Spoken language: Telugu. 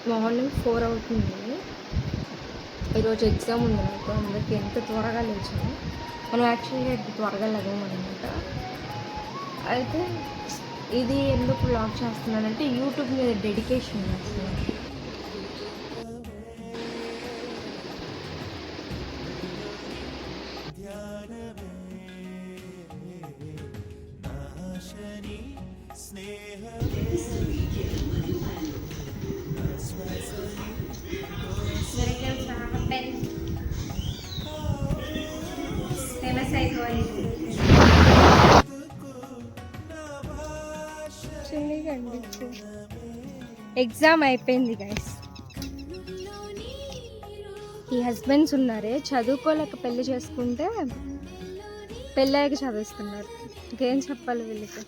మార్నింగ్ 4 అవుతుంది. ఈరోజు ఎగ్జామ్ ఉంది నాకు, అందుకే ఎంత త్వరగా లేచాను. మనం యాక్చువల్గా ఎంత త్వరగా లేవమన్నమాట. అయితే ఇది ఎందుకు వ్లాగ్ చేస్తున్నానంటే యూట్యూబ్ మీద డెడికేషన్ చేస్తున్నాను. ఎగ్జామ్ అయిపోయింది గైస్. ఈ హస్బెండ్స్ ఉన్నారే, చదువుకోలేక పెళ్లి చేసుకుంటే పెళ్ళాక చదివిస్తున్నారు. ఇంకేం చెప్పాలి వీళ్ళకి.